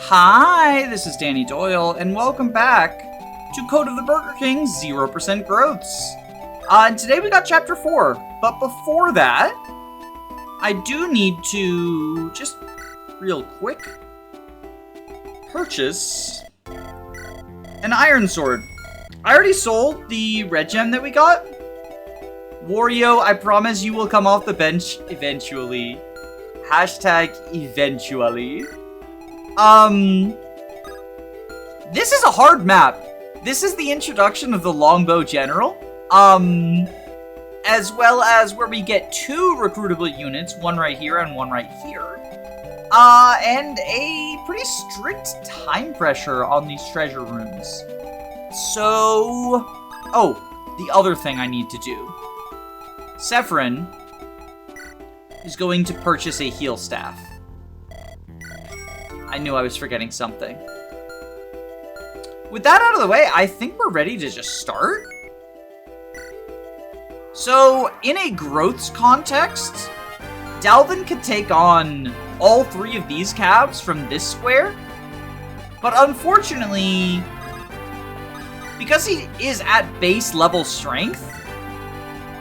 Hi, this is Danny Doyle, and welcome back to Code of the Burger King 0% Growths. And today we got Chapter 4, but before that, I do need to just real quick purchase an iron sword. I already sold the red gem that we got. Wario, I promise you will come off the bench eventually. Hashtag eventually. This is a hard map. This is the introduction of the Longbow General. As well as where we get 2 recruitable units, one right here and one right here. And a pretty strict time pressure on these treasure rooms. So, the other thing I need to do. Sephirin is going to purchase a heal staff. I knew I was forgetting something. With that out of the way, I think we're ready to just start. So, in a growths context, Dalvan could take on all 3 of these calves from this square. But unfortunately, because he is at base level strength,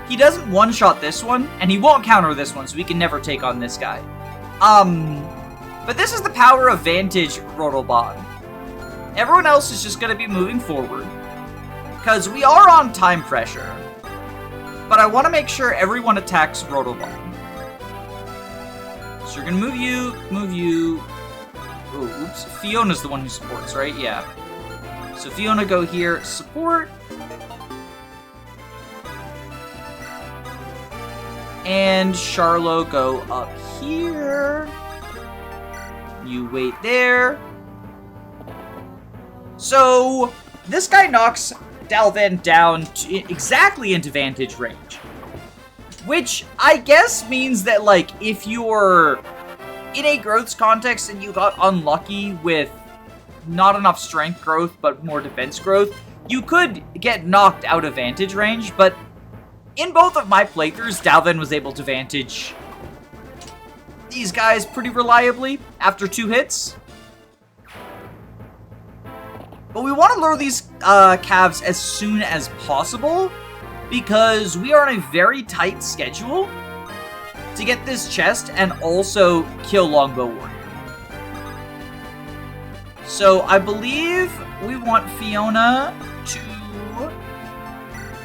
he doesn't one-shot this one, and he won't counter this one, so we can never take on this guy. But this is the power of Vantage Roldelban. Everyone else is just going to be moving forward, because we are on time pressure. But I want to make sure everyone attacks Roldelban. So you're going to move you. Oh, oops. Fiona's the one who supports, right? Yeah. So Fiona, go here, support. And Charlo, go up here. You wait there. So, this guy knocks Dalvan down exactly into vantage range. Which, I guess, means that, like, if you're in a growths context and you got unlucky with not enough strength growth, but more defense growth, you could get knocked out of vantage range, but in both of my playthroughs, Dalvan was able to vantage these guys pretty reliably after 2 hits. But we want to lure these calves as soon as possible, because we are on a very tight schedule to get this chest and also kill Longbow Warrior. So I believe we want Fiona to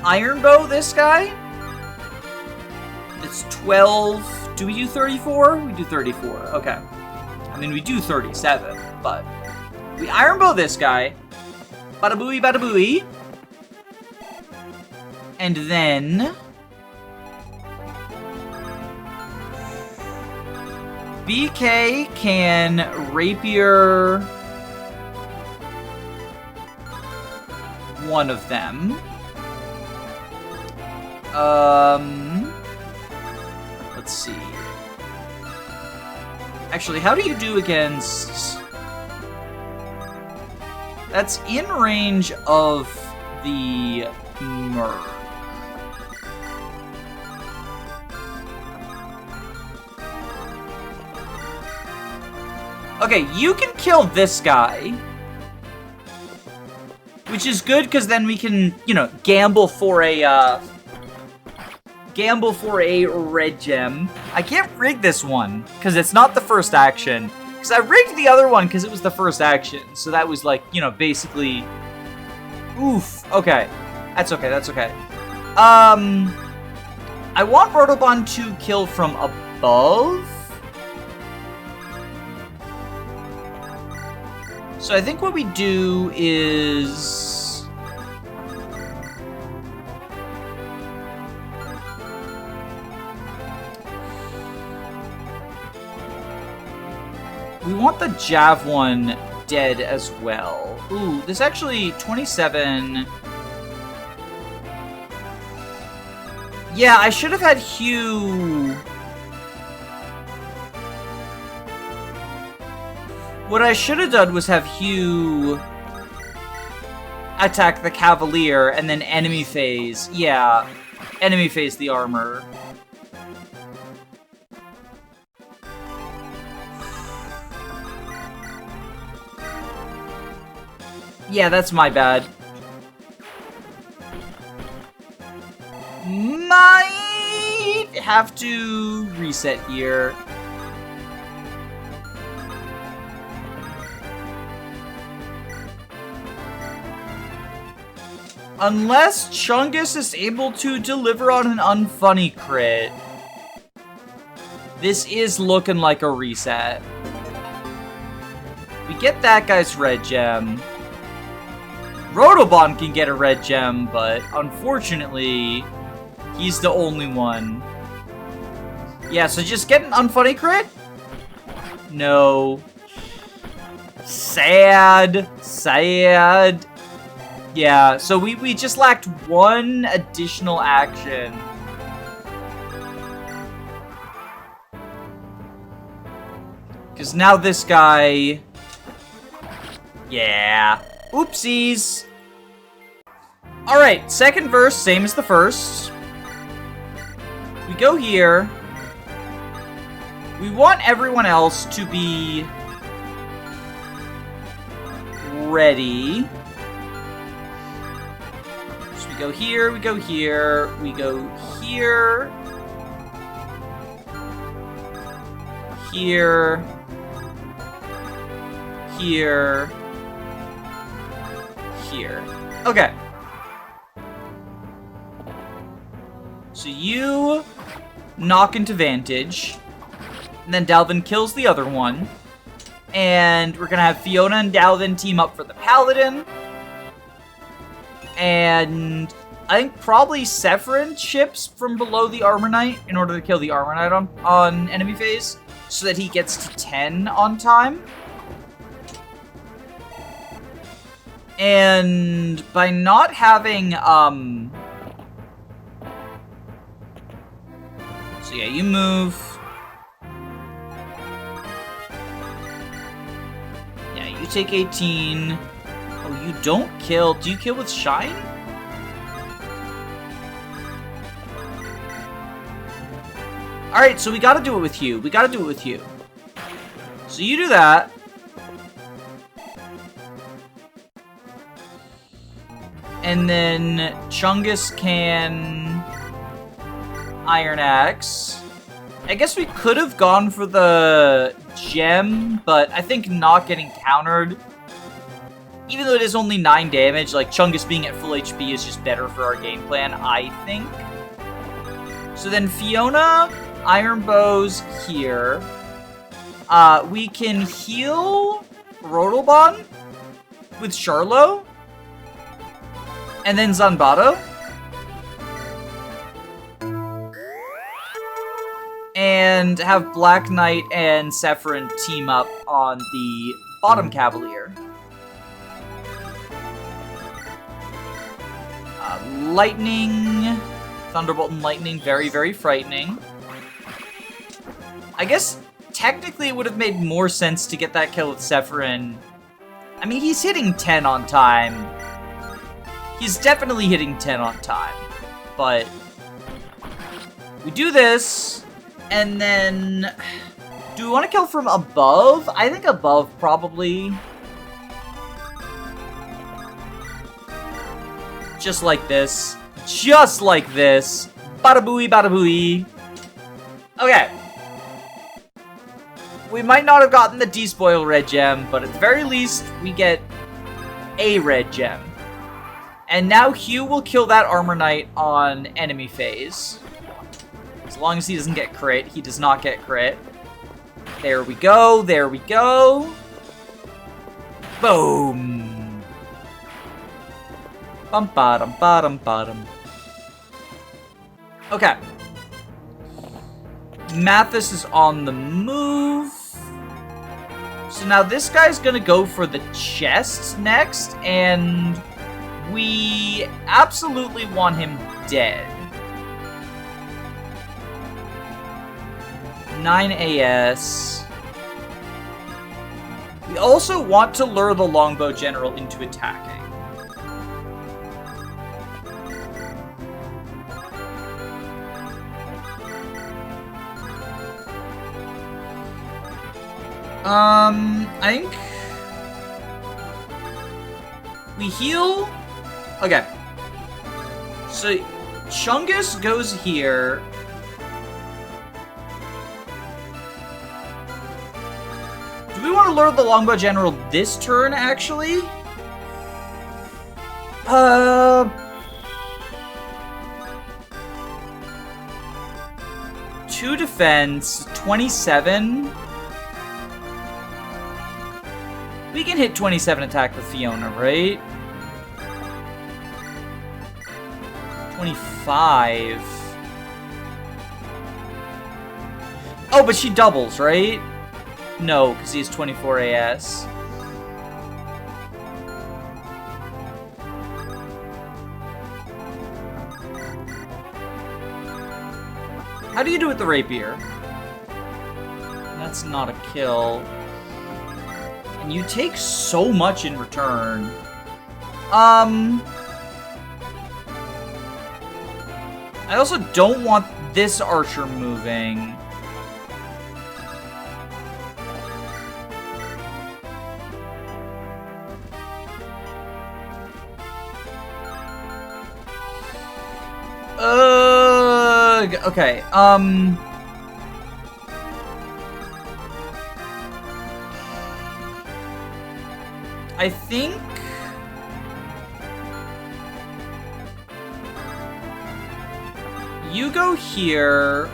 Iron Bow this guy. It's 12. Do we do 34? We do 34. Okay. I mean, we do 37, but we Iron Bow this guy. Bada booey, bada booey. And then BK can rapier one of them. Let's see. Actually, how do you do against... That's in range of the Merc. Okay, you can kill this guy. Which is good, because then we can, you know, gamble for a red gem. I can't rig this one, because it's not the first action. Because I rigged the other one because it was the first action. So that was like, you know, basically... Oof. Okay. That's okay, that's okay. I want Roldelban to kill from above. So I think what we do is... we want the Jav one dead as well. Ooh, this actually, 27... Yeah, I should have had Hugh... What I should have done was have Hugh attack the Cavalier and then enemy phase. Yeah, enemy phase the armor. Yeah, that's my bad. Might have to reset here. Unless Chungus is able to deliver on an unfunny crit. This is looking like a reset. We get that guy's red gem. Roldelban can get a red gem, but unfortunately, he's the only one. Yeah, so just get an unfunny crit? No. Sad. Sad. Yeah, so we just lacked one additional action. Because now this guy... Yeah. Oopsies. Alright, second verse, same as the first. We go here. We want everyone else to be ready. So we go here, we go here, we go here. Here. Here. Here. Okay. So you knock into Vantage, and then Dalvan kills the other one, and we're gonna have Fiona and Dalvan team up for the Paladin, and I think probably Sephirin ships from below the Armor Knight in order to kill the Armor Knight on enemy phase, so that he gets to 10 on time. And by not having, so yeah, you move. Yeah, you take 18. Oh, you don't kill. Do you kill with Shine? Alright, so we gotta do it with you. We gotta do it with you. So you do that. And then Chungus can Iron Axe. I guess we could have gone for the gem, but I think not getting countered, even though it is only 9 damage, like Chungus being at full HP is just better for our game plan, I think. So then Fiona, Iron Bows here. We can heal Roldelban with Charlo. And then Zanbato. And have Black Knight and Sephirin team up on the bottom Cavalier. Lightning. Thunderbolt and Lightning, very, very frightening. I guess technically it would have made more sense to get that kill with Sephirin. I mean, he's hitting 10 on time. He's definitely hitting 10 on time, but we do this, and then do we want to kill from above? I think above, probably. Just like this. Just like this. Bada booey, bada booey. Okay. We might not have gotten the despoil red gem, but at the very least, we get a red gem. And now Hugh will kill that Armor Knight on enemy phase. As long as he doesn't get crit. He does not get crit. There we go. There we go. Boom. Bum bottom bottom bottom. Okay. Matthysse is on the move. So now this guy's gonna go for the chest next, and we absolutely want him dead. 9 AS. We also want to lure the Longbow General into attacking. I think We heal... Okay. So, Chungus goes here. Do we want to lure the Longbow General this turn, actually? 2 defense, 27. We can hit 27 attack with Fiona, right? 25. Oh, but she doubles, right? No, because he has 24 AS. How do you do with the rapier? That's not a kill. And you take so much in return. I also don't want this archer moving. Okay, I think you go here.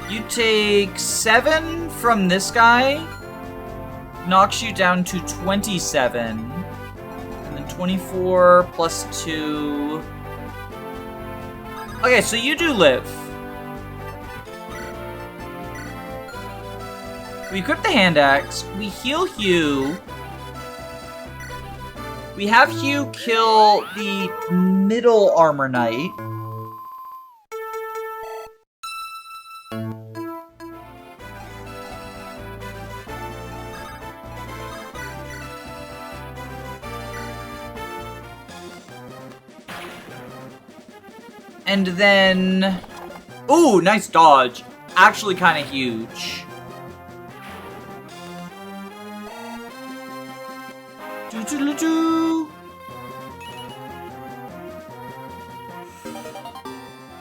You take 7 from this guy, knocks you down to 27. 24 plus 2. Okay, so you do live. We equip the hand axe. We heal Hugh. We have Hugh kill the middle armor knight. And then... Ooh, nice dodge. Actually kind of huge.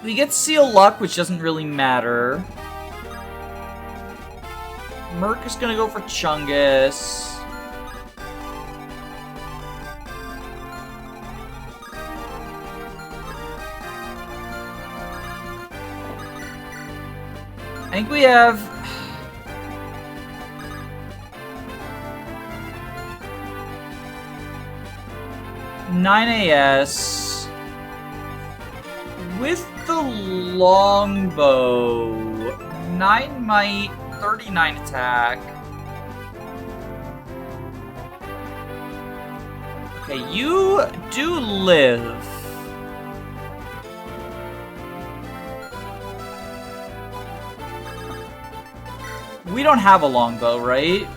We get Seal Luck, which doesn't really matter. Merc is gonna go for Chungus. I think we have... Nine AS with the longbow. 9 might, 39 attack. Okay, you do live. We don't have a longbow, right?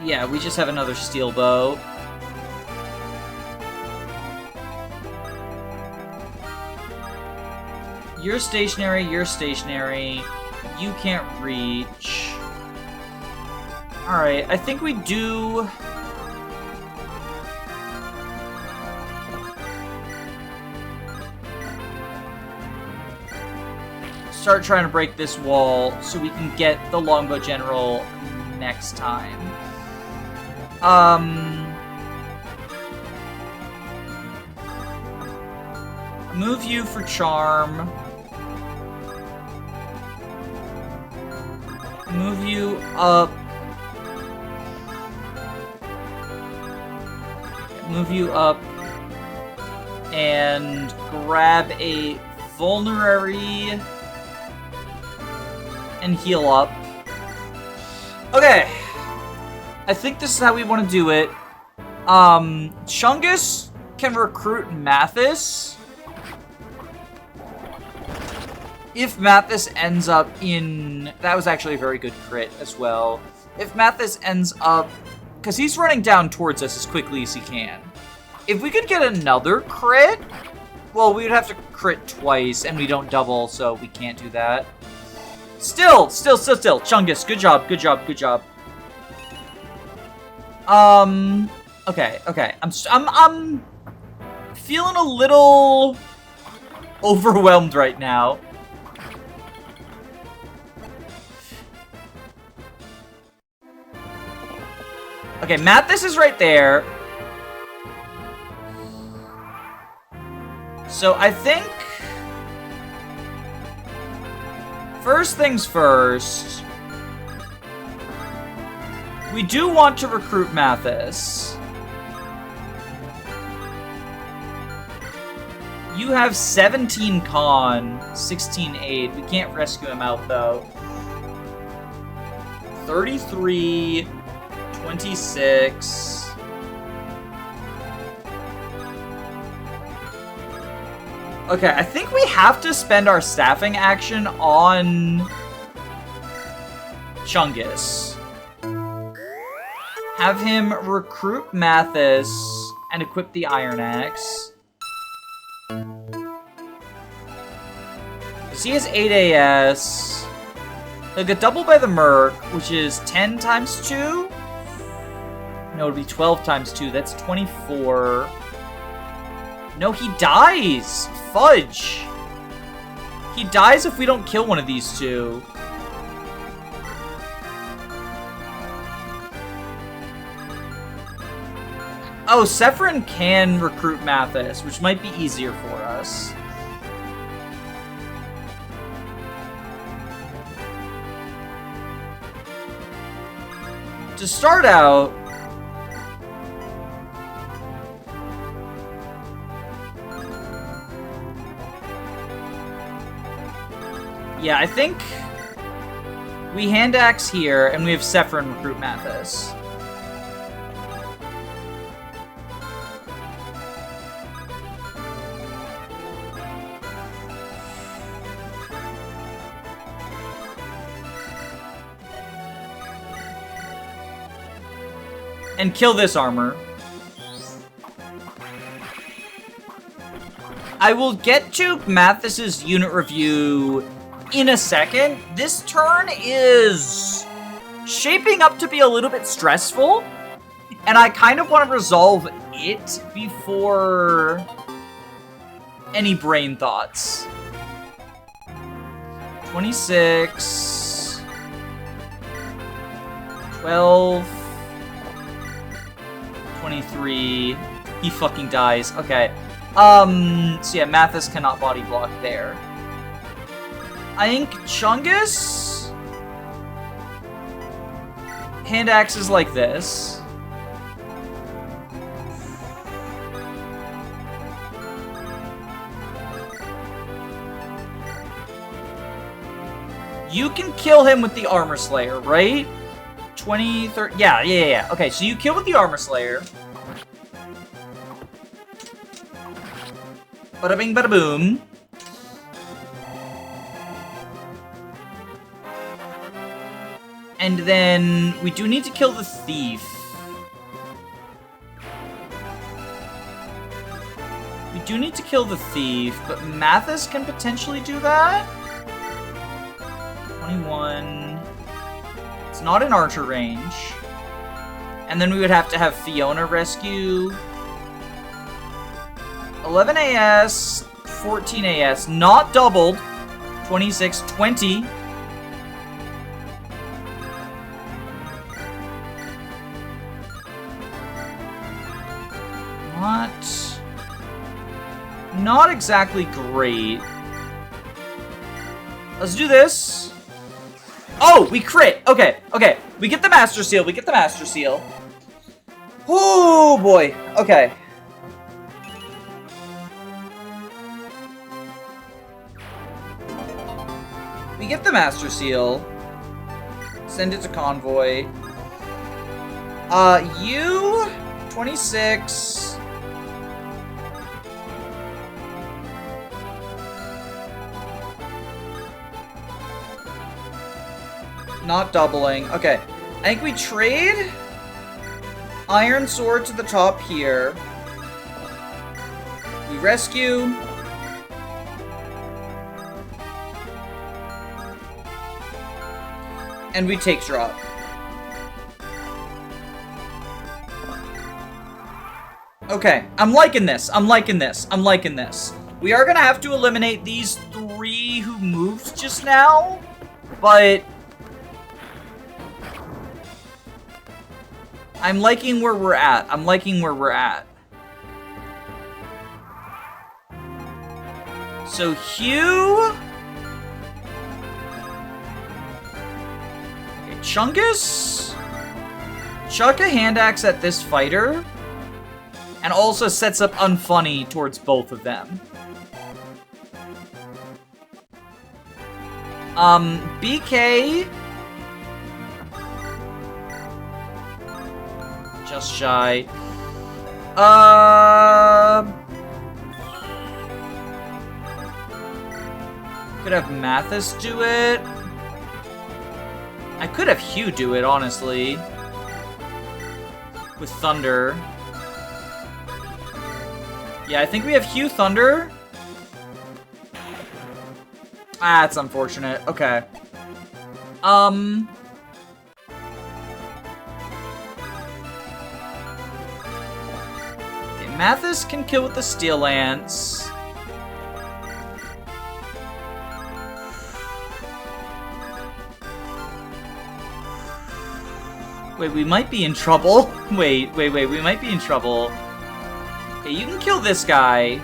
Yeah, we just have another steel bow. You're stationary, you're stationary. You can't reach. Alright, I think we do... start trying to break this wall so we can get the Longbow General next time. Move you for charm. Move you up. Move you up. And grab a vulnerary and heal up. Okay. I think this is how we want to do it. Chungus can recruit Matthysse. If Matthysse ends up in... That was actually a very good crit as well. If Matthysse ends up... Because he's running down towards us as quickly as he can. If we could get another crit... Well, we would have to crit twice, and we don't double, so we can't do that. Still. Chungus, good job. Okay. I'm feeling a little overwhelmed right now. Okay, Matthysse is right there. So I think first things first, we do want to recruit Matthysse. You have 17 con, 16 aid. We can't rescue him out though. 33, 26. Okay, I think we have to spend our staffing action on Chungus. Have him recruit Matthysse and equip the Iron Axe. Because he has 8 AS. He'll get doubled by the Merc, which is 10 times 2? No, it'd be 12 times 2. That's 24. No, he dies! Fudge! He dies if we don't kill one of these two. Oh, Sephirin can recruit Matthysse, which might be easier for us. To start out, yeah, I think we hand axe here, and we have Sephirin recruit Matthysse. And kill this armor. I will get to Matthisse's unit review in a second. This turn is shaping up to be a little bit stressful, and I kind of want to resolve it before any brain thoughts. 26, 12, 23. He fucking dies. Okay. So yeah, Matthysse cannot body block there. I think Chungus hand axes like this. You can kill him with the Armor Slayer, right? 20, 30, yeah. Okay, so you kill with the Armor Slayer. Bada bing, bada boom. And then we do need to kill the thief. We do need to kill the thief, but Matthysse can potentially do that. 21. It's not in archer range. And then we would have to have Fiona rescue. 11 AS, 14 AS, not doubled. 26, 20. Not exactly great. Let's do this. Oh, we crit. Okay. We get the Master Seal. Oh, boy. Okay. We get the Master Seal. Send it to Convoy. You... 26... Not doubling. Okay. I think we trade Iron Sword to the top here. We rescue. And we take drop. Okay, I'm liking this. I'm liking this. I'm liking this. We are gonna have to eliminate these 3 who moved just now, but I'm liking where we're at. I'm liking where we're at. So Hugh. Okay, Chungus. Chuck a hand axe at this fighter. And also sets up Unfunny towards both of them. BK. Just shy. Could have Matthysse do it. I could have Hugh do it, honestly. With Thunder. Yeah, I think we have Hugh Thunder. Ah, it's unfortunate. Okay. Okay, Matthysse can kill with the Steel Lance. Wait, we might be in trouble. Wait, we might be in trouble. Okay, you can kill this guy.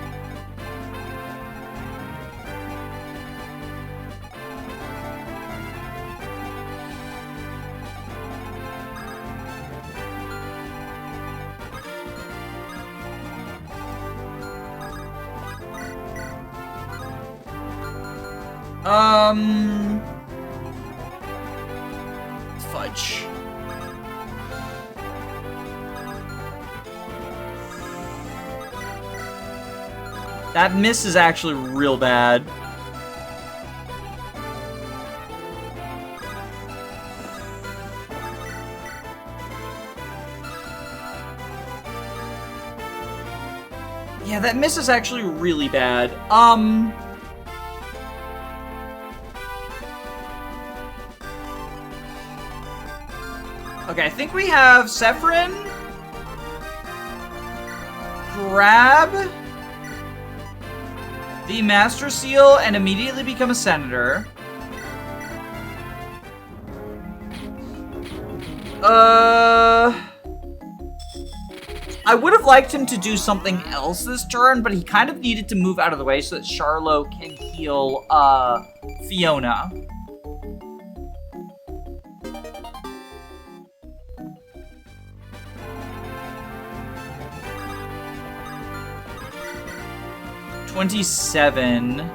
Fudge. That miss is actually real bad. Yeah, that miss is actually really bad. Okay, I think we have Sephirin. Grab the Master Seal and immediately become a senator. I would have liked him to do something else this turn, but he kind of needed to move out of the way so that Charlo can heal, Fiona. $27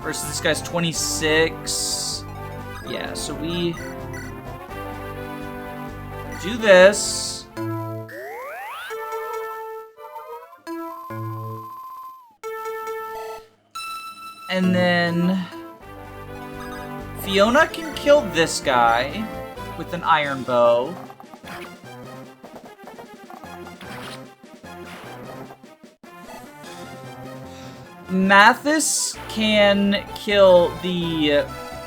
versus this guy's 26. Yeah, so we do this. And then Fiona can kill this guy with an iron bow. Matthysse can kill the...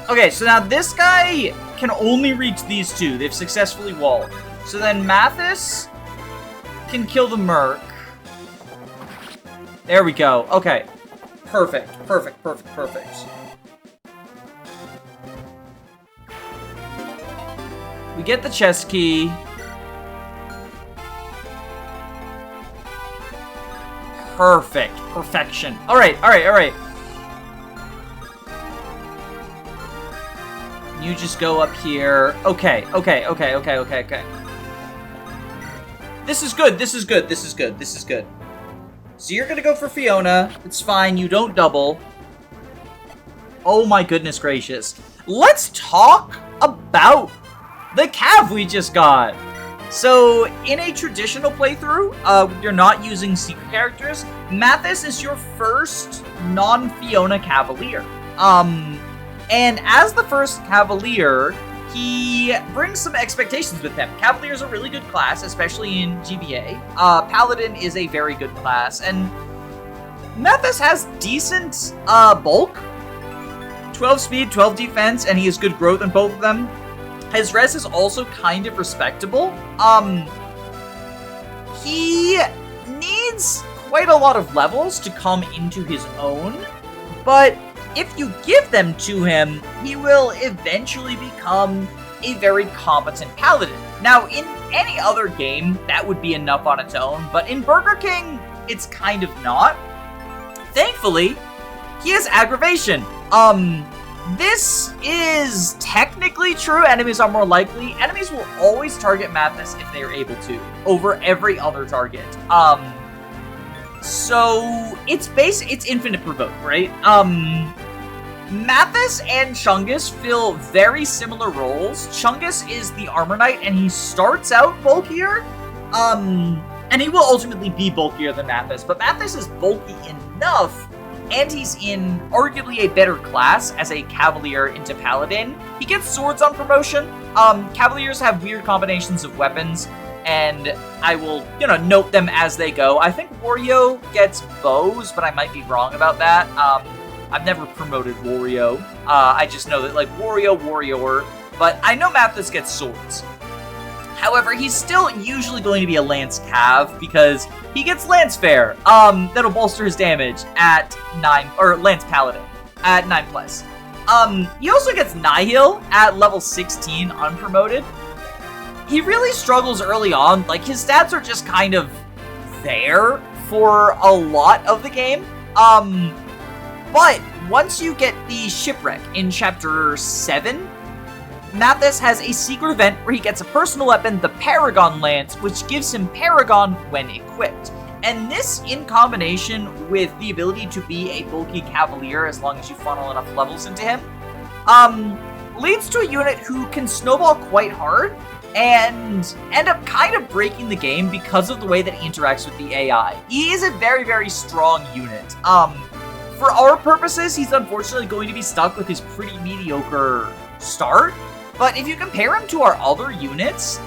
Okay, so now this guy can only reach these 2. They've successfully walled. So then Matthysse can kill the Merc. There we go. Okay. Perfect. Perfect, perfect, perfect. We get the chest key. Perfect. Perfection. Alright, alright, alright. You just go up here. Okay, okay, okay, okay, okay, okay. This is good, this is good, this is good, this is good. So you're gonna go for Fiona. It's fine, you don't double. Oh my goodness gracious. Let's talk about the cav we just got. So, in a traditional playthrough, you're not using secret characters. Matthysse is your first non-Fiona Cavalier. And as the first Cavalier, he brings some expectations with him. Cavalier is a really good class, especially in GBA. Paladin is a very good class, and Matthysse has decent bulk 12 speed, 12 defense, and he has good growth in both of them. His res is also kind of respectable. He needs quite a lot of levels to come into his own, but if you give them to him, he will eventually become a very competent paladin. Now, in any other game, that would be enough on its own, but in Burger King, it's kind of not. Thankfully, he has aggravation. This is technically true. Enemies are more likely. Enemies will always target Matthysse if they are able to, over every other target. So it's infinite provoke, right? Matthysse and Chungus fill very similar roles. Chungus is the Armor Knight, and he starts out bulkier. And he will ultimately be bulkier than Matthysse, but Matthysse is bulky enough, and he's in arguably a better class as a Cavalier into Paladin. He gets swords on promotion. Cavaliers have weird combinations of weapons, and I will, note them as they go. I think Wario gets bows, but I might be wrong about that. I've never promoted Wario. I just know that, Wario, Warrior, but I know Matthysse gets swords. However, he's still usually going to be a Lance Cav, because he gets Lance Fair. That'll bolster his damage at 9, or Lance Paladin at 9+. He also gets Nihil at level 16, unpromoted. He really struggles early on. His stats are just kind of there for a lot of the game. But once you get the Shipwreck in Chapter 7, Matthysse has a secret event where he gets a personal weapon, the Paragon Lance, which gives him Paragon when equipped. And this, in combination with the ability to be a bulky Cavalier as long as you funnel enough levels into him, leads to a unit who can snowball quite hard and end up kind of breaking the game because of the way that he interacts with the AI. He is a very, very strong unit. For our purposes, he's unfortunately going to be stuck with his pretty mediocre start. But if you compare him to our other units, his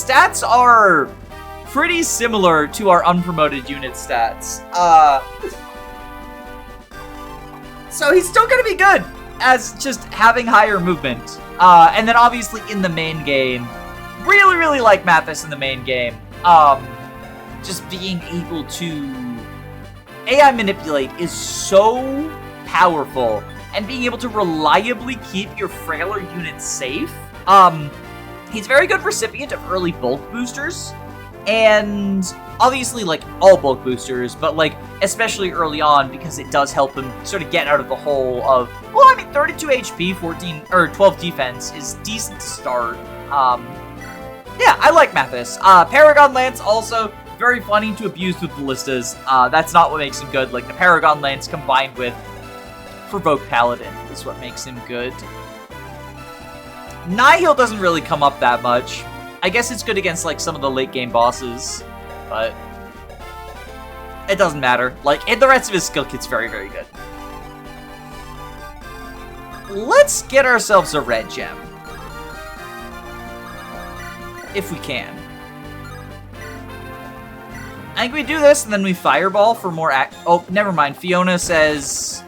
stats are pretty similar to our unpromoted unit stats. So he's still gonna be good as just having higher movement. And then obviously in the main game, really, really like Matthysse in the main game. Just being able to AI manipulate is so powerful. And being able to reliably keep your frailer units safe. He's a very good recipient of early bulk boosters. And obviously, all bulk boosters, but, especially early on, because it does help him sort of get out of the hole of, 32 HP, 12 defense is decent to start. Yeah, I like Matthysse. Paragon Lance also very funny to abuse with ballistas. That's not what makes him good. The Paragon Lance combined with Provoke Paladin is what makes him good. Nihil doesn't really come up that much. I guess it's good against, some of the late game bosses, but it doesn't matter. The rest of his skill kit's very, very good. Let's get ourselves a red gem. If we can. I think we do this, and then we fireball for more oh, never mind. Fiona says...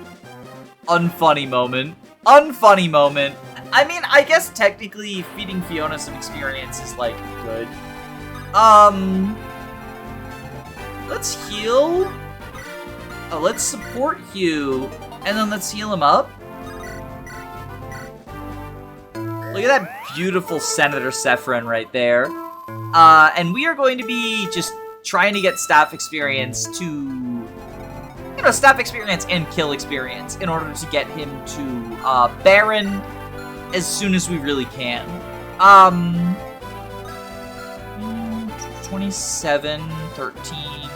Unfunny moment. Unfunny moment. I mean, I guess technically feeding Fiona some experience is, good. Let's heal. Oh, let's support Hugh. And then let's heal him up. Look at that beautiful Senator Sephiron right there. And we are going to be just trying to get staff experience to... staff experience and kill experience in order to get him to Baron as soon as we really can. 27, 13.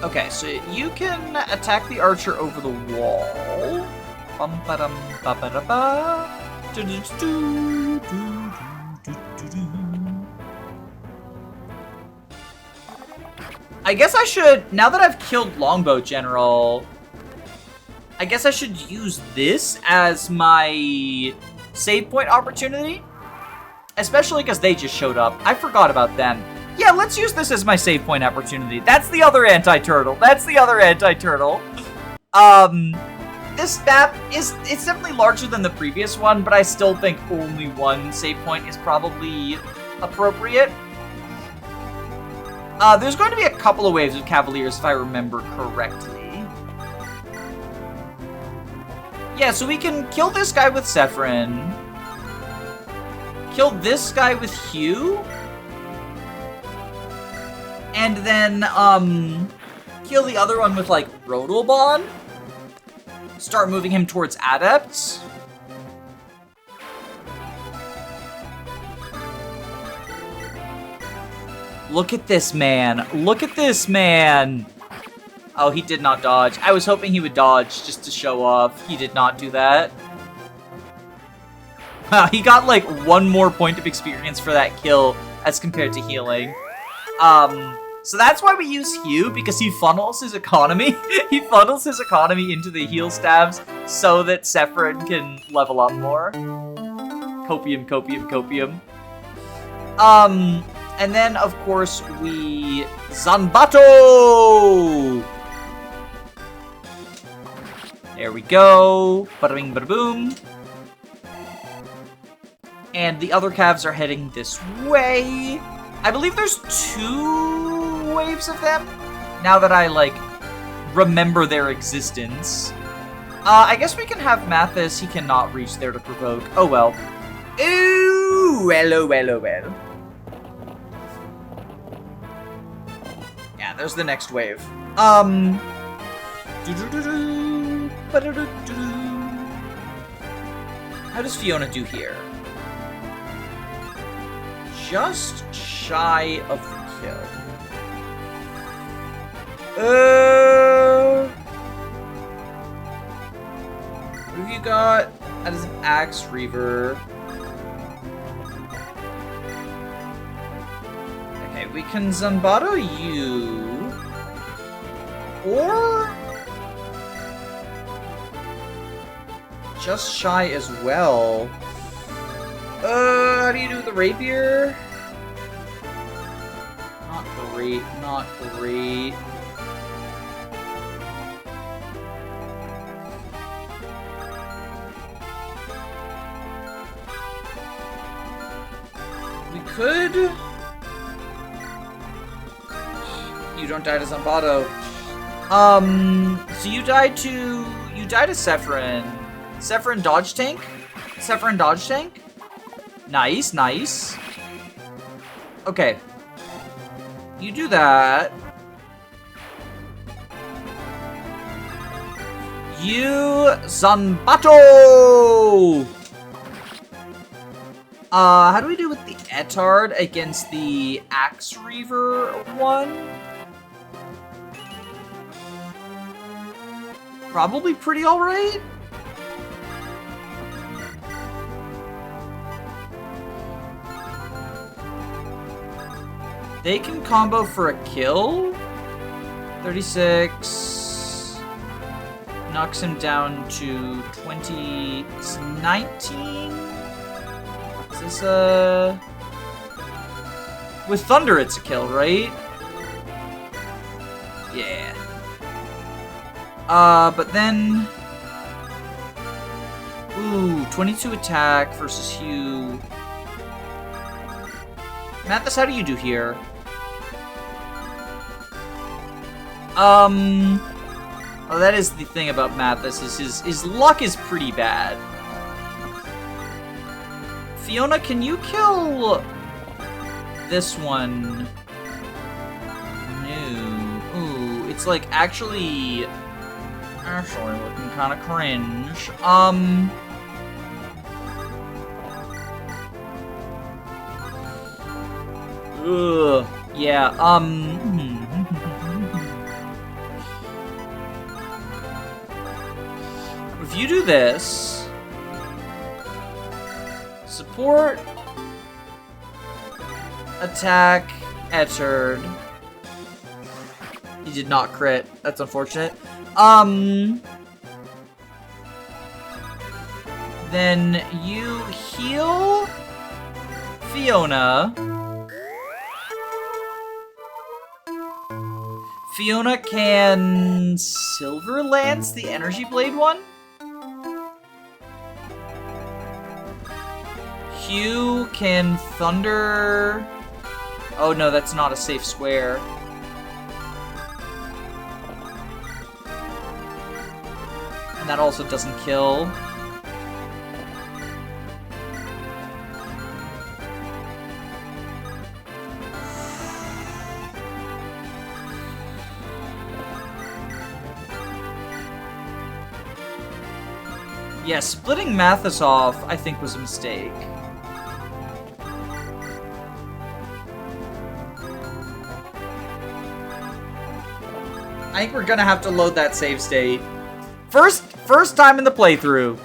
Okay, so you can attack the archer over the wall. I guess I should, now that I've killed Longbow General, I guess I should use this as my save point opportunity. Especially because they just showed up. I forgot about them. Yeah, let's use this as my save point opportunity. That's the other anti-turtle. That's the other anti-turtle. This map it's definitely larger than the previous one, but I still think only one save point is probably appropriate. There's going to be a couple of waves of Cavaliers if I remember correctly. Yeah, so we can kill this guy with Sephirin. Kill this guy with Hugh. And then, kill the other one with, like, Roldelban. Start moving him towards Adepts. Look at this man. Look at this man. Oh, he did not dodge. I was hoping he would dodge just to show off. He did not do that. He got like one more point of experience for that kill as compared to healing. So that's why we use Hugh, because he funnels his economy. He funnels his economy into the heal stabs so that Sephirin can level up more. Copium, copium, copium. And then, of course, we Zanbato! There we go. Bada bing, bada boom. And the other calves are heading this way. I believe there's 2 waves of them, now that I, like, remember their existence. I guess we can have Matthysse. He cannot reach there to provoke. Oh, well. Ooh, well, oh, well, oh, well. Yeah, there's the next wave. How does Fiona do here? Just shy of the kill. What have you got? That is an Axe Reaver. Okay, we can Zanbato you. Or just shy as well. How do you do the rapier? Not great, not great. We could... You don't die to Zanbato. So you die to Sephirin. Sephirin dodge tank? Sephirin dodge tank? Nice, nice. Okay. You do that. You Zanbato! How do we do with the Etard against the Axe Reaver one? Probably pretty alright. They can combo for a kill. 36. Knocks him down to 20. It's 19. Is this a... With Thunder, it's a kill, right? Yeah. But then... Ooh, 22 attack versus Hugh. Matthysse, how do you do here? Oh, that is the thing about Matthysse, is his luck is pretty bad. Fiona, can you kill this one? No. Ooh, it's like actually looking kind of cringe. Ugh. Yeah, If you do this... Support... Attack... Etchard... He did not crit. That's unfortunate. Then you heal... Fiona... Fiona can Silver Lance the Energy Blade one. Hugh can Thunder... Oh no, that's not a safe square. And that also doesn't kill. Yeah, splitting Matthysse off, I think, was a mistake. I think we're gonna have to load that save state. First time in the playthrough.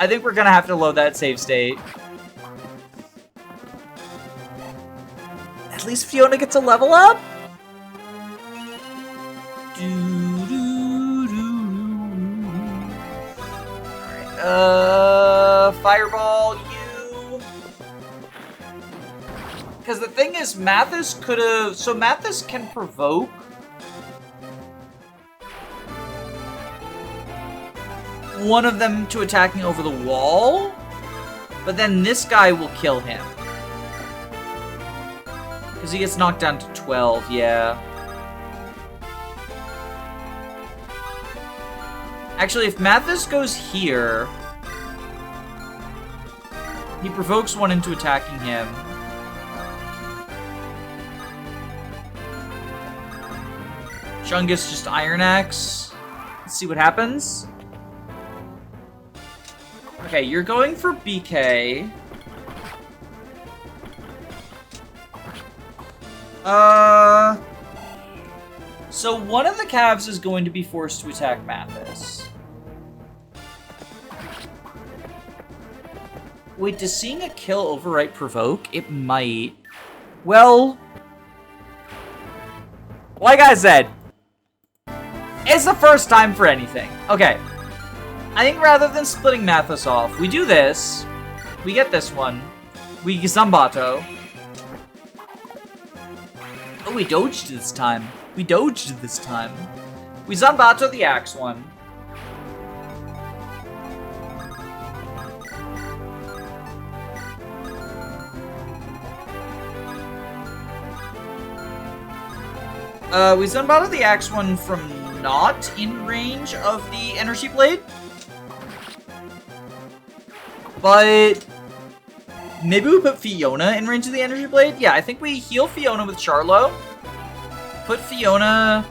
I think we're gonna have to load that save state. At least Fiona gets a level up? Fireball you. Because the thing is, Matthysse could have... So Matthysse can provoke one of them to attacking over the wall, but then this guy will kill him. Because he gets knocked down to 12, yeah. Actually, if Matthysse goes here, he provokes one into attacking him. Chungus just Iron Axe. Let's see what happens. Okay, you're going for BK. So one of the calves is going to be forced to attack Matthysse. Wait, does seeing a kill overwrite provoke? It might. Well, like I said, it's the first time for anything. Okay. I think rather than splitting Matthysse off, we do this. We get this one. We Zambato. Oh, we dodged this time. We dodged this time. We Zambato the Axe one. We Zambato the Axe one from not in range of the Energy Blade. But maybe we put Fiona in range of the Energy Blade? Yeah, I think we heal Fiona with Charlo. Put Fiona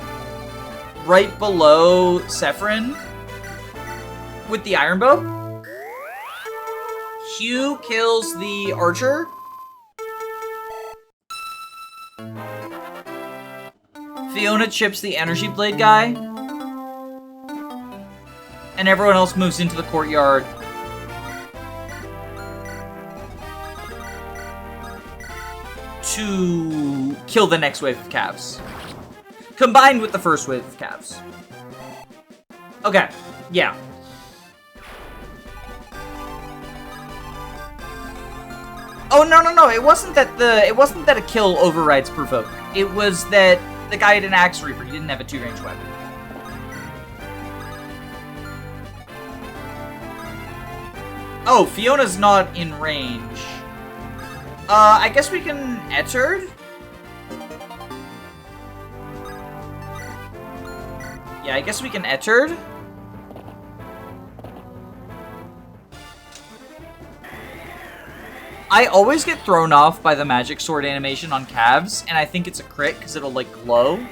right below Sephirin with the Iron Bow. Hugh kills the Archer. Fiona chips the Energy Blade guy. And everyone else moves into the courtyard. To kill the next wave of calves. Combined with the first wave of calves. Okay, yeah. Oh no, it wasn't that a kill overrides provoke. It was that the guy had an Axe Reaper, he didn't have a 2-range weapon. Oh, Fiona's not in range. I guess we can Ettard? Yeah, I guess we can Ettard. I always get thrown off by the magic sword animation on calves, and I think it's a crit because it'll like glow.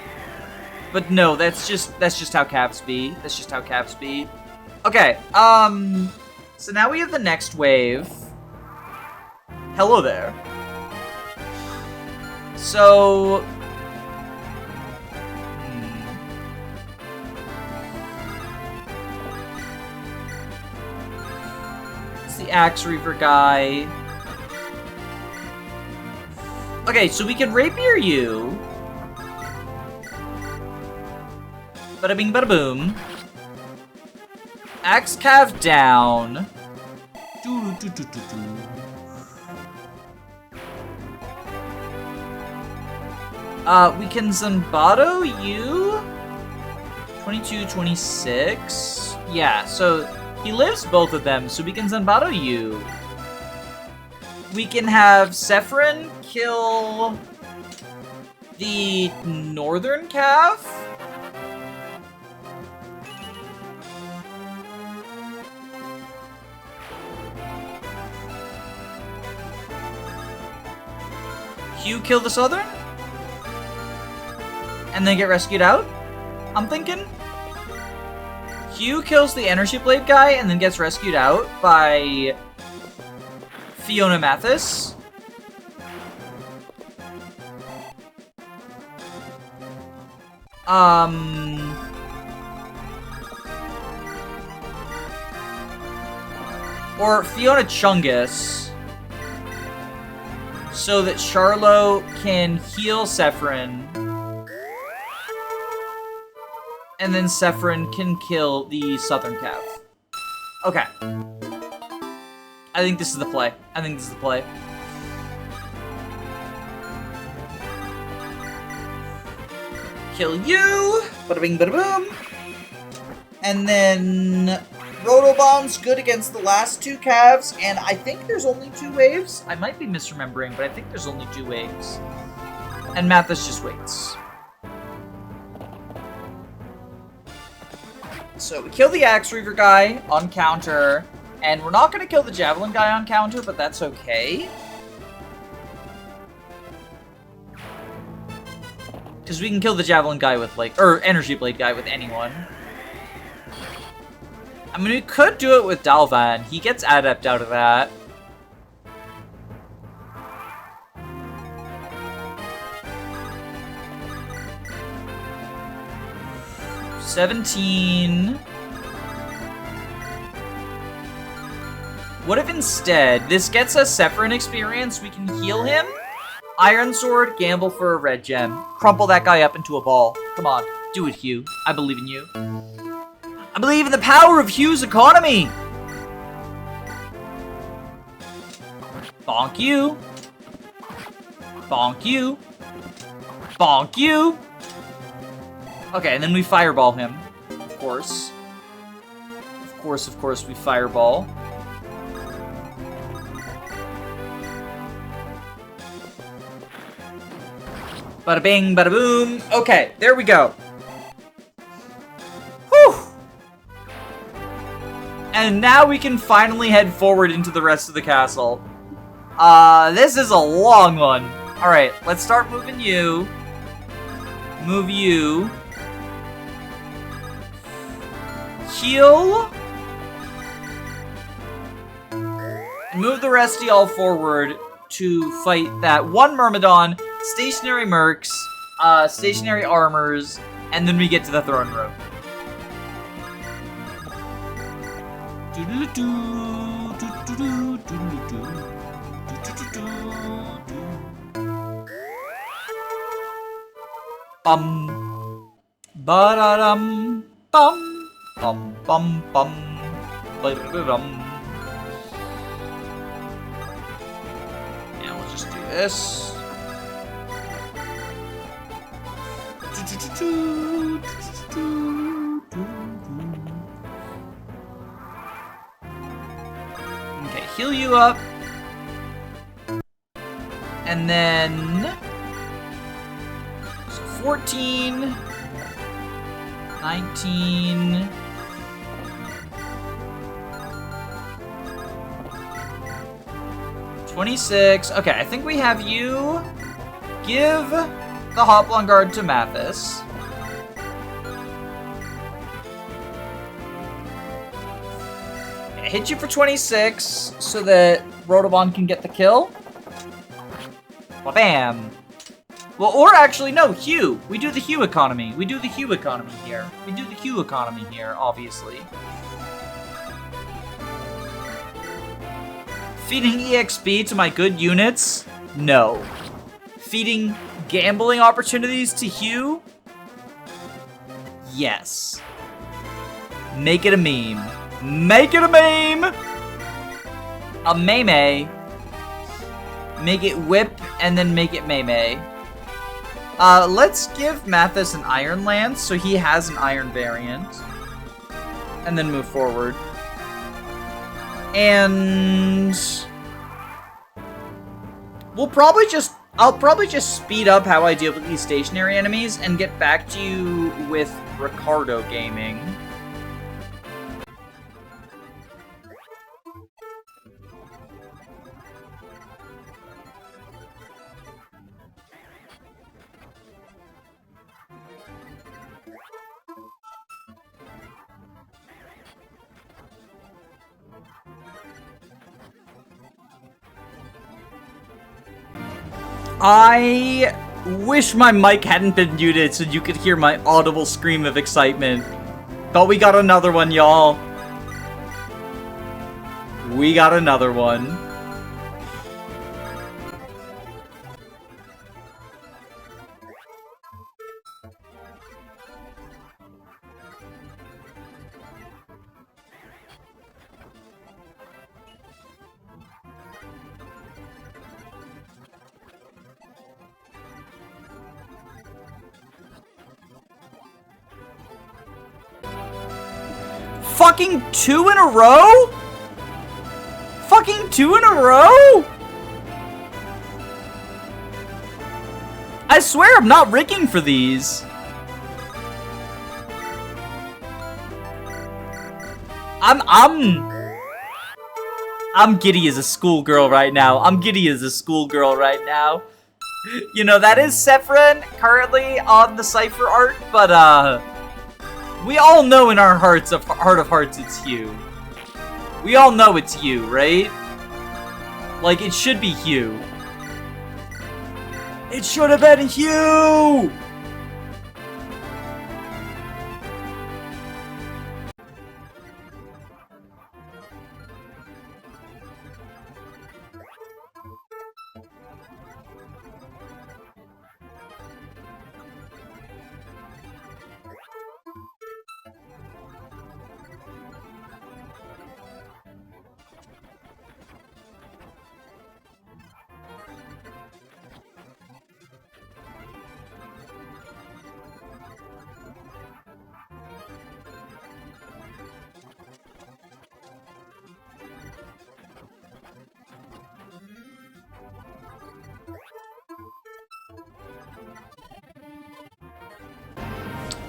But no, that's just how calves be. That's just how calves be. Okay, so now we have the next wave. Hello there. So it's the Axe Reaper guy. Okay, so we can rapier you. Bada bing, bada boom. Axe Cav down. We can Zanbato you. 22, 26. Yeah, so he lives both of them, so we can Zanbato you. We can have Sephirin kill the northern calf. Hugh kill the southern? And then get rescued out? I'm thinking. Hugh kills the energy blade guy and then gets rescued out by Fiona Matthysse. Or Fiona Chungus, so that Charlo can heal Sephirin, and then Sephirin can kill the southern calf. Okay. I think this is the play. Kill you! Bada bing, bada boom! And then Roldelban's good against the last two calves, and I think there's only 2 waves. I might be misremembering, but I think there's only 2 waves. And Matthysse just waits. So we kill the Axe Reaver guy on counter, and we're not going to kill the Javelin guy on counter, but that's okay. Because we can kill the Javelin guy with, like, or Energy Blade guy with anyone. I mean, we could do it with Dalvan. He gets Adept out of that. $17. What if instead, this gets us Sephirin experience, we can heal him? Iron Sword, gamble for a red gem. Crumple that guy up into a ball. Come on, do it, Hugh. I believe in you. I believe in the power of Hugh's economy! Bonk you. Bonk you. Bonk you. Okay, and then we fireball him. Of course. Of course, we fireball. Bada bing, bada boom. Okay, there we go. Whew! And now we can finally head forward into the rest of the castle. This is a long one. Alright, let's start moving you. Move you. Heal. And move the rest of y'all forward to fight that one Myrmidon, stationary mercs, stationary armors, and then we get to the throne room. Bum, ba-da-dum, bum, bum, bum, bum, ba-da-dum. Yeah, we'll just do this. Okay, heal you up. And then 14, 19, 26. Okay, I think we have you give the Hoplon Guard to Matthysse. Hit you for 26 so that Roldelban can get the kill. Bam. Well, or actually, no, Hugh. We do the Hugh economy. We do the Hugh economy here. We do the Hugh economy here, obviously. Feeding EXP to my good units? No. Feeding gambling opportunities to Hugh? Yes. Make it a meme. Make it a meme! A meme. Make it whip, and then make it meme. Let's give Matthysse an Iron Lance, so he has an Iron variant. And then move forward. And... I'll probably just speed up how I deal with these stationary enemies and get back to you with Ricardo gaming. I wish my mic hadn't been muted so you could hear my audible scream of excitement. But we got another one, y'all. We got another one. Fucking 2 in a row? Fucking 2 in a row? I swear I'm not rigging for these. I'm giddy as a schoolgirl right now. I'm giddy as a schoolgirl right now. You know, that is Sephiroth currently on the Cypher art, but we all know in our heart of hearts it's you. We all know it's you, right? Like, it should be Hugh. It should have been Hugh!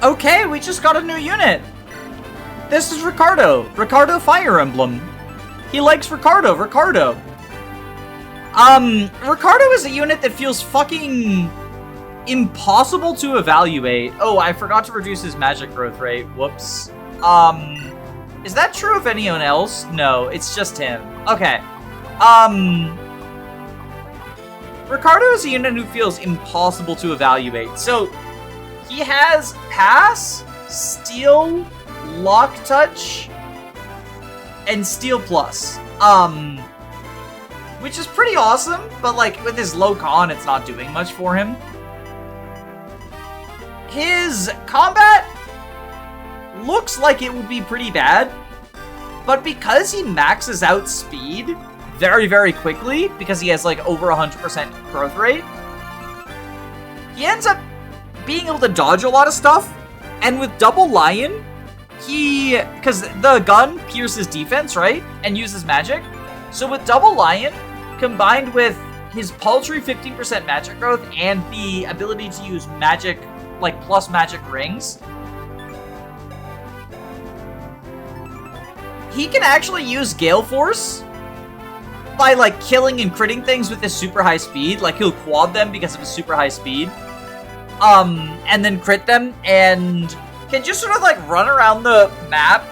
Okay, we just got a new unit. This is Ricardo. Ricardo Fire Emblem. He likes Ricardo. Ricardo is a unit that feels fucking impossible to evaluate. Oh, I forgot to reduce his magic growth rate. Whoops. Is that true of anyone else? No, it's just him. Okay. Ricardo is a unit who feels impossible to evaluate. So, he has Pass, Steel, Lock Touch, and Steel Plus. Which is pretty awesome, but like with his low con, it's not doing much for him. His combat looks like it would be pretty bad, but because he maxes out speed very, very quickly, because he has like over 100% growth rate, he ends up being able to dodge a lot of stuff, and with Double Lion, because the gun pierces defense, right, and uses magic, so with Double Lion, combined with his paltry 15% magic growth and the ability to use magic, like plus magic rings, he can actually use Gale Force by like killing and critting things with his super high speed, like he'll quad them because of his super high speed. And then crit them, and can just sort of like run around the map,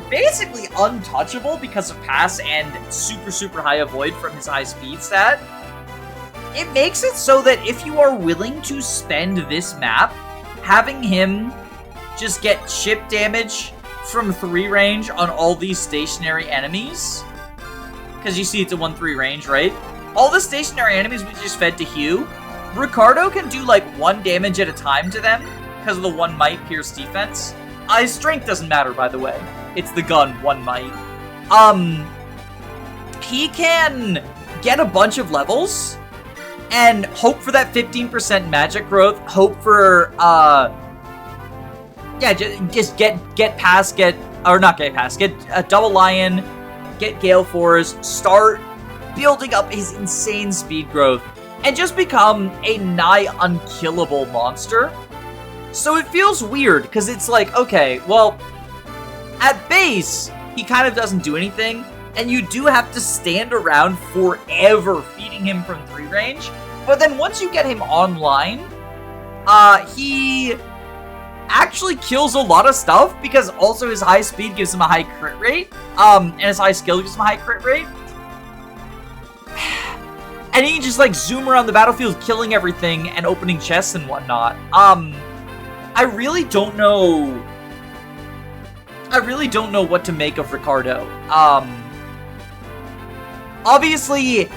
basically untouchable because of Pass and super, super high avoid from his high speed stat. It makes it so that if you are willing to spend this map, having him just get chip damage from 3 range on all these stationary enemies, because you see it's a 1-3 range, right? All the stationary enemies we just fed to Hugh, Ricardo can do like 1 damage at a time to them because of the 1 might pierce defense. His strength doesn't matter, by the way. It's the gun, 1 might. He can get a bunch of levels and hope for that 15% magic growth, hope for, yeah, just get Double Lion, get Gale Force, start building up his insane speed growth, and just become a nigh unkillable monster. So it feels weird, because it's like, okay, well, at base, he kind of doesn't do anything, and you do have to stand around forever feeding him from 3 range, but then once you get him online, he actually kills a lot of stuff, because also his high speed gives him a high crit rate, and his high skill gives him a high crit rate. And he can just, like, zoom around the battlefield, killing everything and opening chests and whatnot. I really don't know what to make of Ricardo. Obviously,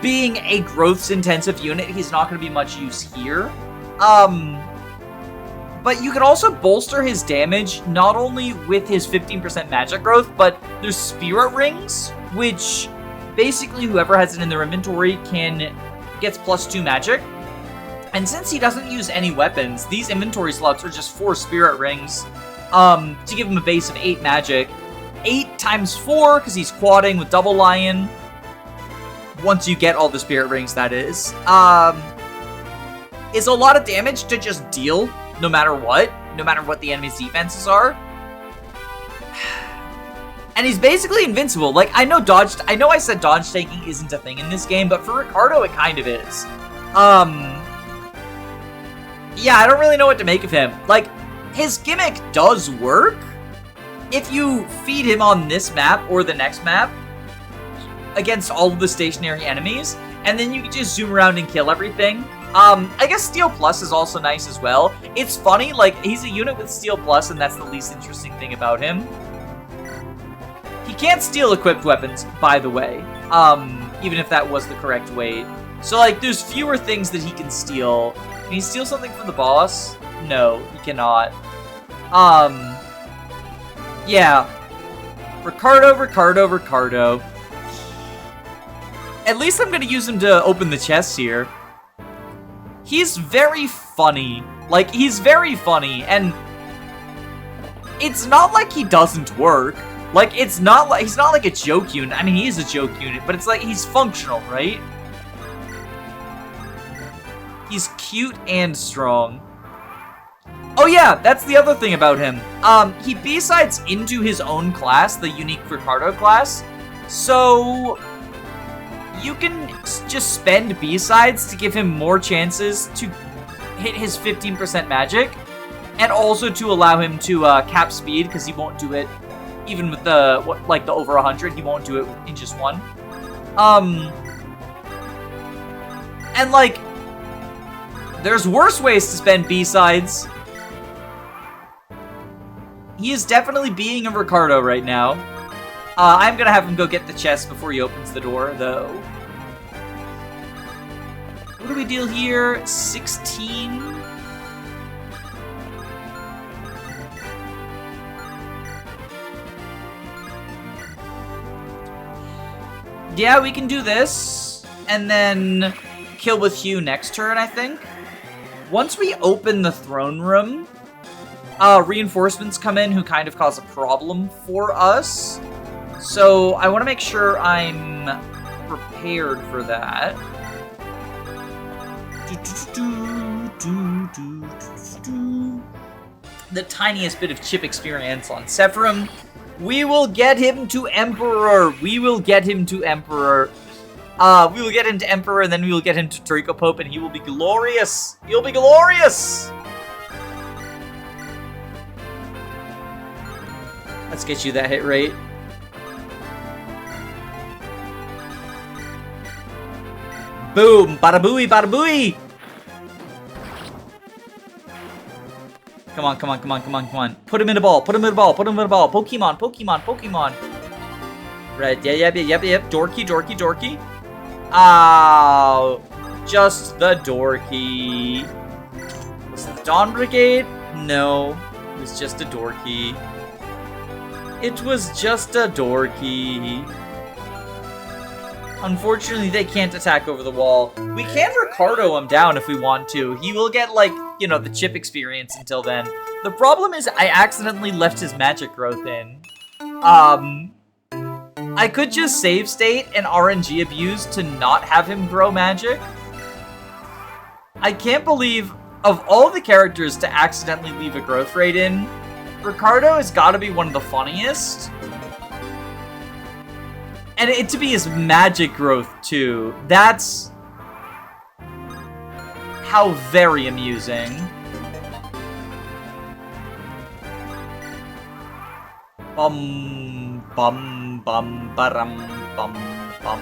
being a growth-intensive unit, he's not going to be much use here. But you can also bolster his damage, not only with his 15% magic growth, but there's Spirit Rings, which basically whoever has it in their inventory gets +2 magic. And since he doesn't use any weapons, these inventory slots are just 4 Spirit Rings, to give him a base of 8 magic. 8 times 4, because he's quadding with Double Lion. Once you get all the Spirit Rings, that is. It's a lot of damage to just deal, no matter what the enemy's defenses are. And he's basically invincible. Like, I know I said dodge taking isn't a thing in this game, but for Ricardo, it kind of is. Yeah, I don't really know what to make of him. Like, his gimmick does work if you feed him on this map or the next map against all of the stationary enemies, and then you can just zoom around and kill everything. I guess Steel Plus is also nice as well. It's funny, like, he's a unit with Steel Plus, and that's the least interesting thing about him. He can't steal equipped weapons, by the way, even if that was the correct way. So, like, there's fewer things that he can steal. Can he steal something from the boss? No, he cannot. Yeah. Ricardo. At least I'm gonna use him to open the chests here. He's very funny. Like, he's very funny, and it's not like he doesn't work. Like, he's not like a joke unit. I mean, he is a joke unit, but it's like he's functional, right? He's cute and strong. Oh yeah, that's the other thing about him. He B-sides into his own class, the unique Ricardo class. So you can just spend B-sides to give him more chances to hit his 15% magic, and also to allow him to cap speed, because he won't do it even with the over 100. He won't do it in just 1. And like, there's worse ways to spend B-sides. He is definitely being a Ricardo right now. I'm gonna have him go get the chest before he opens the door, though. What do we deal here? 16? Yeah, we can do this, and then kill with Hugh next turn, I think. Once we open the throne room, reinforcements come in who kind of cause a problem for us. So I want to make sure I'm prepared for that. The tiniest bit of chip experience on Sephiroth. We will get him to Emperor. We will get him to Emperor, and then we will get him to Draco Pope, and he will be glorious. He'll be glorious. Let's get you that hit rate. Boom! Bada booey! Bada booey! Come on. Put him in the ball. Pokemon. Red. Yep. Dorky. Oh, just the Dorky. Was it the Dawn Brigade? No, it was just a Dorky. Unfortunately, they can't attack over the wall. We can Ricardo him down if we want to. He will get, like, you know, the chip experience until then. The problem is I accidentally left his magic growth in. I could just save state and RNG abuse to not have him grow magic. I can't believe, of all the characters to accidentally leave a growth rate in, Ricardo has got to be one of the funniest. And it to be his magic growth, too. That's how very amusing. Bum, bum, bum, ba-rum, bum, bum.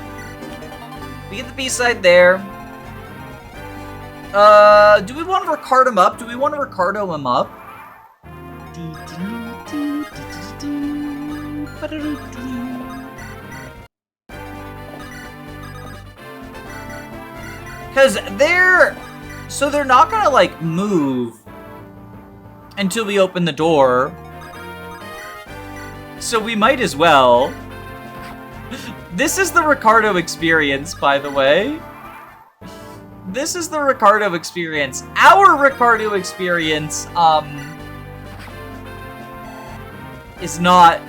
We get the B-side there. Do we want to Ricardo him up? Do we want to Ricardo him up? Because they're not gonna, like, move until we open the door. So we might as well. This is the Ricardo experience, by the way. This is the Ricardo experience. Our Ricardo experience, is not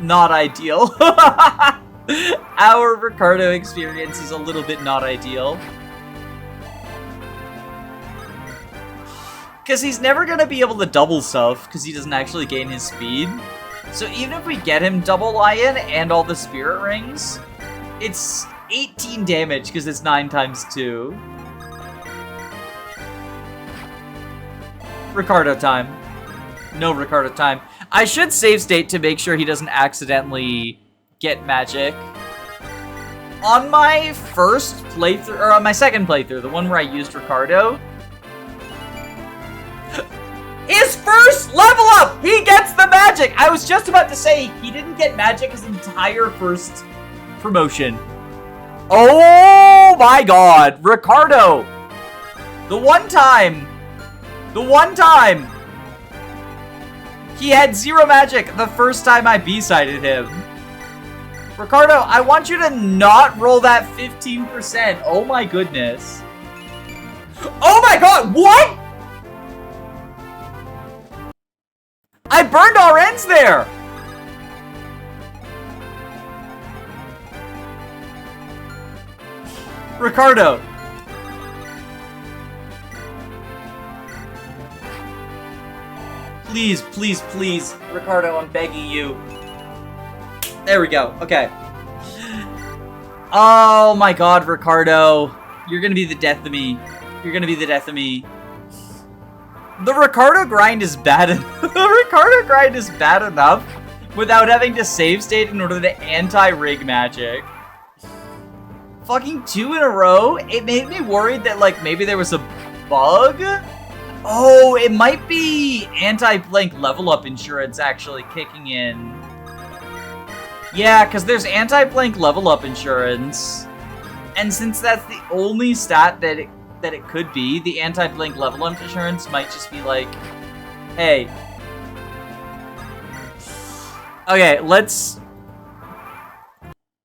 ideal. Our Ricardo experience is a little bit not ideal. Because he's never going to be able to double stuff, because he doesn't actually gain his speed. So even if we get him double lion and all the spirit rings, it's 18 damage, because it's 9 times 2. Ricardo time. No Ricardo time. I should save state to make sure he doesn't accidentally get magic. On my first playthrough, or on my second playthrough, the one where I used Ricardo, his first level up, he gets the magic. I was just about to say he didn't get magic his entire first promotion. Oh my god, Ricardo. The one time he had 0 magic the first time I B-sided him. Ricardo, I want you to not roll that 15%. Oh my goodness. Oh my god, what? I burned our ends there! Ricardo. Please, please, please. Ricardo, I'm begging you. There we go. Okay. Oh my god, Ricardo. You're gonna be the death of me. You're gonna be the death of me. The Ricardo grind is bad enough. The Ricardo grind is bad enough without having to save state in order to anti-rig magic. Fucking 2 in a row? It made me worried that, like, maybe there was a bug? Oh, it might be anti-blank level up insurance actually kicking in. Yeah, because there's anti-blank level up insurance. And since that's the only stat that it could be, the anti-blink level up insurance might just be like, hey. Okay, let's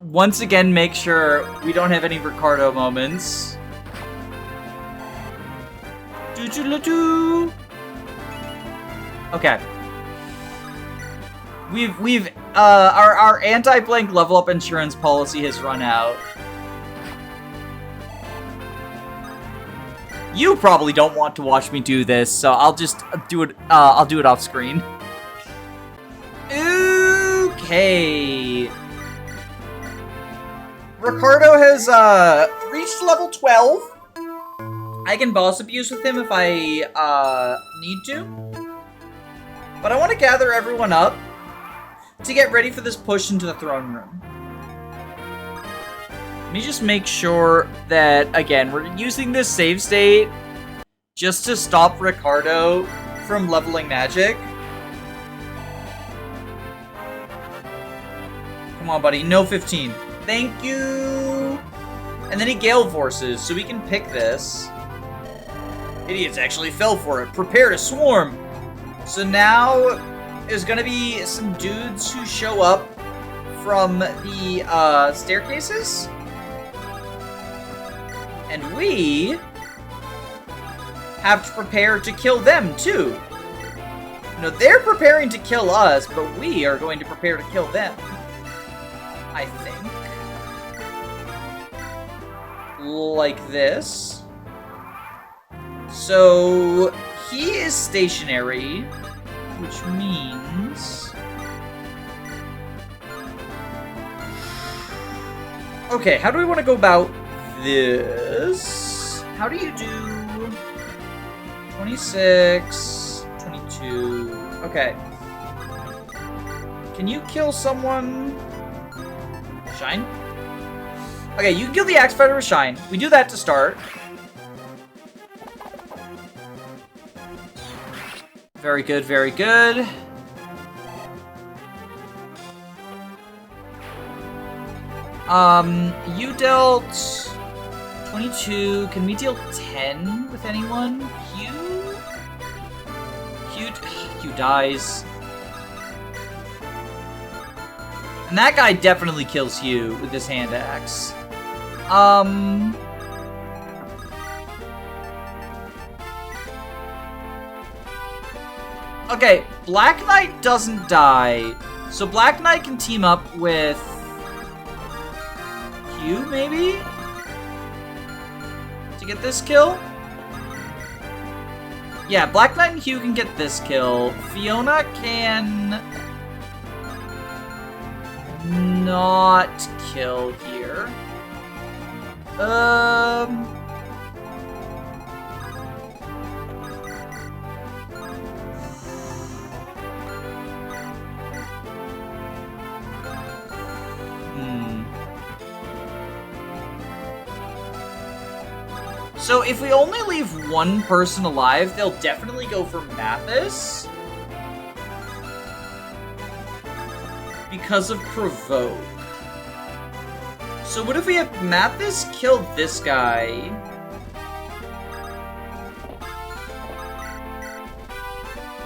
once again make sure we don't have any Ricardo moments. Okay. Our anti-blank level up insurance policy has run out. You probably don't want to watch me do this, so I'll just do it. I'll do it off screen. Okay. Ricardo has reached level 12. I can boss abuse with him if I need to. But I want to gather everyone up to get ready for this push into the throne room. Let me just make sure that, again, we're using this save state just to stop Ricardo from leveling magic. Come on, buddy. No 15. Thank you! And then he Gale Forces, so we can pick this. Idiots actually fell for it. Prepare to swarm! So now there's gonna be some dudes who show up from the staircases. And we have to prepare to kill them, too. You know, they're preparing to kill us, but we are going to prepare to kill them. I think. Like this. So, he is stationary, which means... Okay, how do we want to go about this? How do you do 26, 22? Okay. Can you kill someone? Shine? Okay, you can kill the Axe Fighter with Shine. We do that to start. Very good, very good. You dealt 22. Can we deal 10 with anyone? Hugh dies. And that guy definitely kills Hugh with his hand axe. Okay, Black Knight doesn't die. So Black Knight can team up with Hugh, maybe? To get this kill? Yeah, Black Knight and Hugh can get this kill. Fiona can... not kill here. So if we only leave one person alive, they'll definitely go for Matthysse. Because of Provoke. So what if we have Matthysse kill this guy?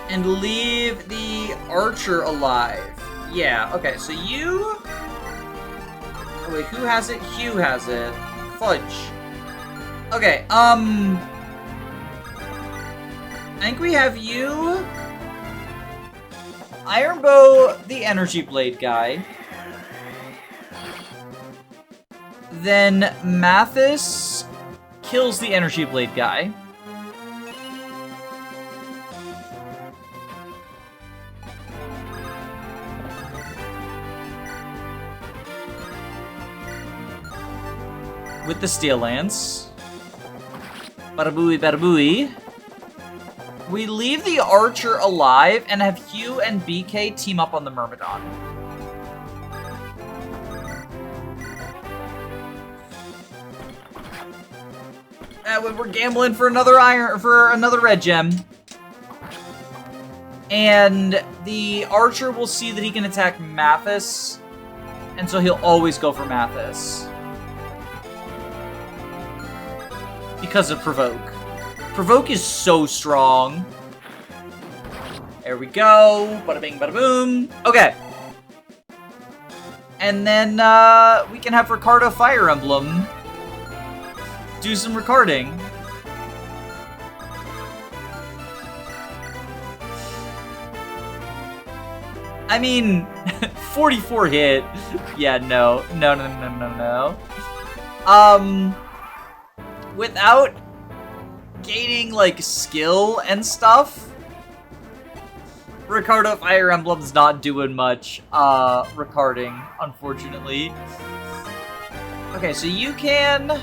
And leave the archer alive. Yeah, okay, so you... Oh wait, who has it? Hugh has it. Fudge. Okay, I think we have you... Ironbow, the Energy Blade guy. Then Matthysse kills the Energy Blade guy. With the Steel Lance. Bada booey, bada booey. We leave the archer alive and have Hugh and BK team up on the Myrmidon. We're gambling for another red gem. And the archer will see that he can attack Matthysse, and so he'll always go for Matthysse. Because of Provoke. Provoke is so strong. There we go. Bada bing, bada boom. Okay. And then we can have Ricardo Fire Emblem do some recording. I mean, 44 hit. Yeah, no. Without gaining, like, skill and stuff, Ricardo Fire Emblem's not doing much, recording, unfortunately. Okay, so you can...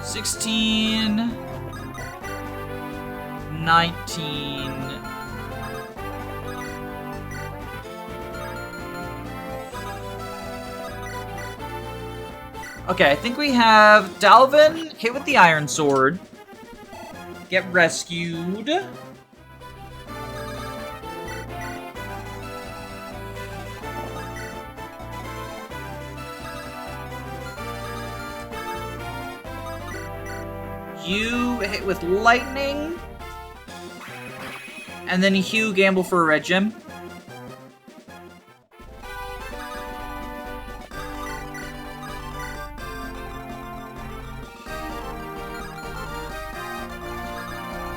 $16, 19. Okay, I think we have Dalvan hit with the Iron Sword. Get rescued. You hit with lightning. And then Hugh gamble for a red gem.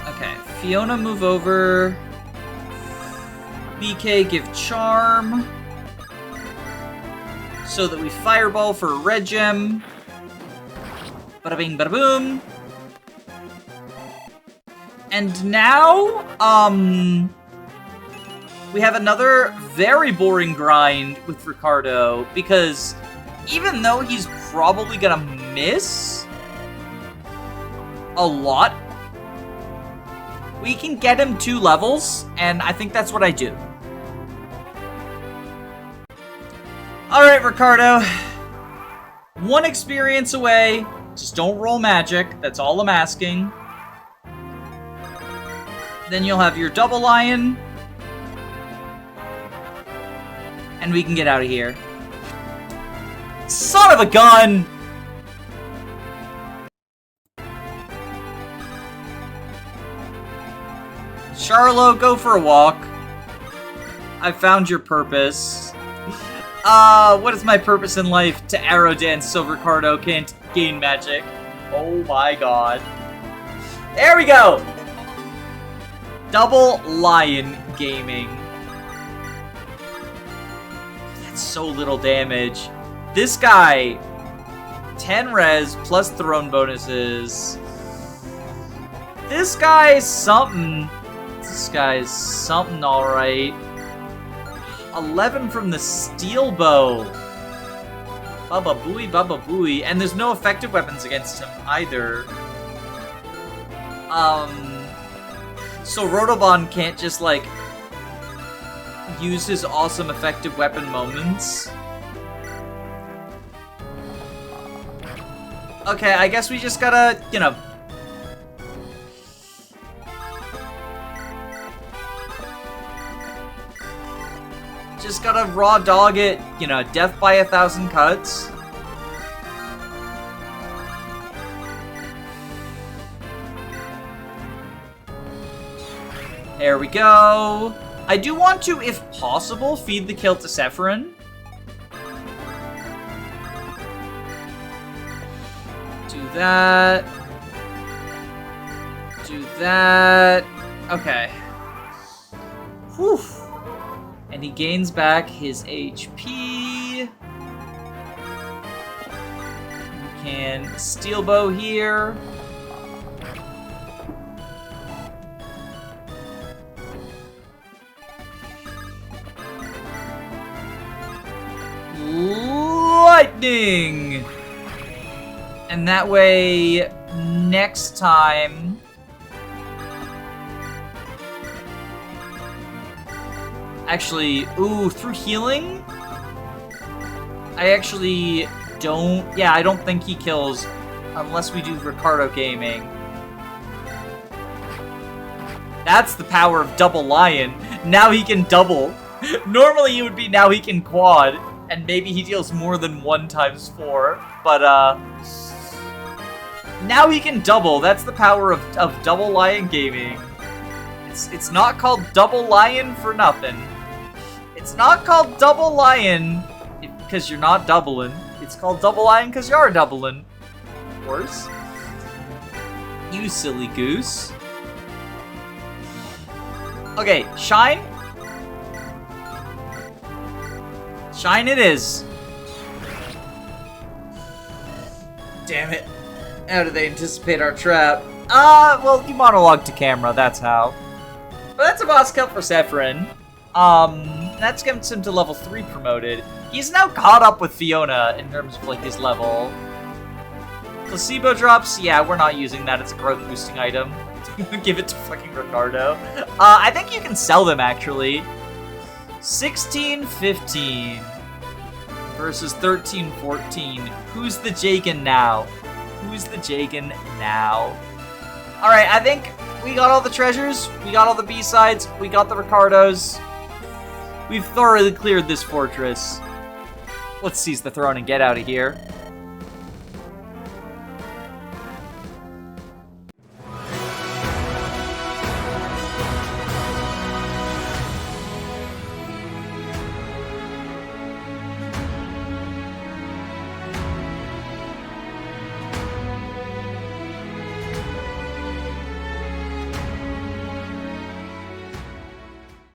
Okay, Fiona move over. BK give charm. So that we fireball for a red gem. Bada bing, bada boom. And now, we have another very boring grind with Ricardo, because even though he's probably gonna miss a lot, we can get him 2 levels, and I think that's what I do. Alright, Ricardo. 1 experience away. Just don't roll magic. That's all I'm asking. Then you'll have your double lion. And we can get out of here. Son of a gun! Charlo, go for a walk. I found your purpose. What is my purpose in life? To arrow dance so Ricardo can't gain magic. Oh my god. There we go! Double lion gaming. That's so little damage. This guy, 10 res plus throne bonuses. This guy's something. This guy's something alright. 11 from the steel bow. Baba booey, baba booey. And there's no effective weapons against him either. So Roldelban can't just, like, use his awesome effective weapon moments. Okay, I guess we just gotta, you know... Just gotta raw dog it, you know, death by 1,000 cuts. There we go. I do want to, if possible, feed the kill to Sephiroth. Do that. Do that. Okay. Whew. And he gains back his HP. You can steel bow here. Lightning! And that way, next time... Actually, ooh, through healing? I actually don't... Yeah, I don't think he kills unless we do Ricardo gaming. That's the power of double lion. Now he can double. Normally it would be now he can quad. And maybe he deals more than 1 times 4, but now he can double. That's the power of double lion gaming. It's not called double lion for nothing. It's not called double lion because you're not doubling. It's called double lion because you are doubling. Of course. You silly goose. Okay, shine. Shine it is. Damn it. How did they anticipate our trap? Well, you monologue to camera, that's how. But that's a boss kill for Sephiroth. That's gets him to level 3 promoted. He's now caught up with Fiona in terms of, like, his level. Placebo drops, yeah, we're not using that. It's a growth boosting item. Give it to fucking Ricardo. I think you can sell them, actually. 16-15 versus 13-14. Who's the Jagan now? Who's the Jagan now? Alright, I think we got all the treasures, we got all the B-sides, we got the Ricardos. We've thoroughly cleared this fortress. Let's seize the throne and get out of here.